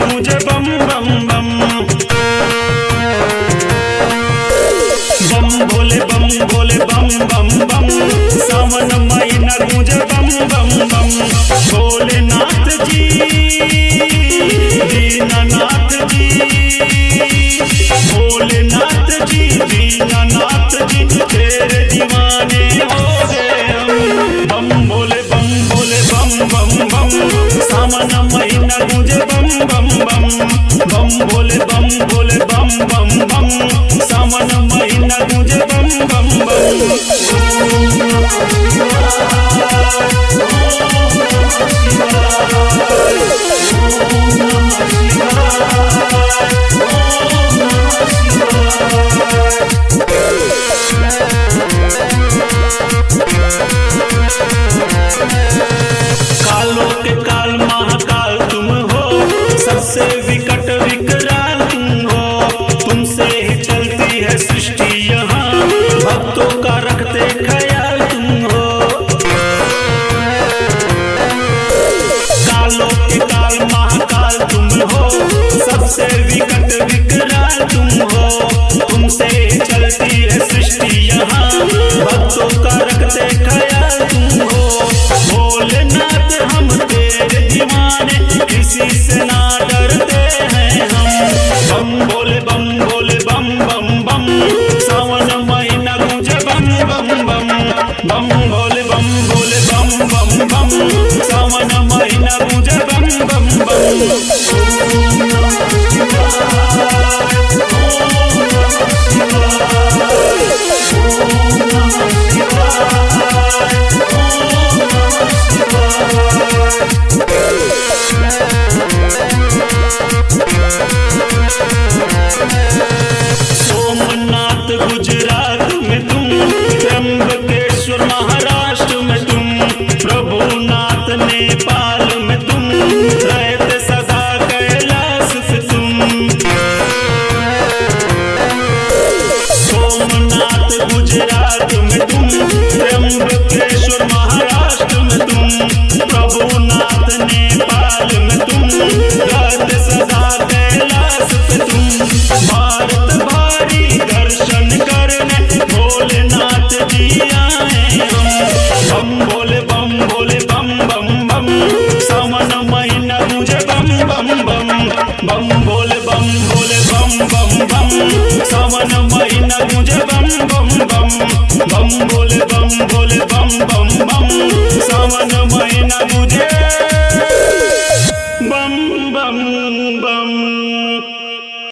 गूंजे बम बम बम। बम भोले बम भोले बम बम बम। सावन महीना गूंजे बम बम बम। भोलेनाथ जी दीनानाथ जी, भोलेनाथ जी दीनानाथ जी तेरे दीवाने हो गए हम। बम भोले बम भोले बम बम बम। सावन महीना गूंजे बम बम बम। बम भोले बम भोले बम बम बम। सावन महीना गूंजे बम बम बम। कालों के काल महाकाल तुम हो, सबसे विकट विकराल तुम हो। तुमसे ही चलती है सृष्टि यहाँ, भक्तों का रखते ख्याल तुम हो। कालों के काल महाकाल तुम हो, सबसे विकट विकराल तुम हो। तुमसे ही चलती है सृष्टि यहाँ, भक्तों का रखते ख्याल तुम हो। भोलेनाथ हम तेरे दीवाने, किसी से ना डरते हैं हम। बम भोले बम भोले बम बम बम। सावन महीना गूंजे बम बम बम। बम भोले बम भोले बम बम बम। सावन महीना गूंजे बम बम बम। सोमनाथ गुजरात में तुम, त्र्यंबकेश्वर महाराष्ट्र में तुम, प्रभुनाथ नेपाल में तुम, रहते सदा कैलाश पे तुम। सोमनाथ गुजरात में तुम, त्र्यंबकेश्वर महाराष्ट्र में तुम, प्रभुनाथ नेपाल में तुम, रहते सदा कैलाश पे तुम। भारत भारी दर्शन करने भोलेनाथ जी आए हम। बम भोले बम भोले बम बम बम। सावन महीना गूंजे बम बम बम। बम भोले बम भोले बम बम बम। सावन महीना गूंजे बम बम बम। बम भोले बम भोले बम बम बम। सावन महीना गूंजे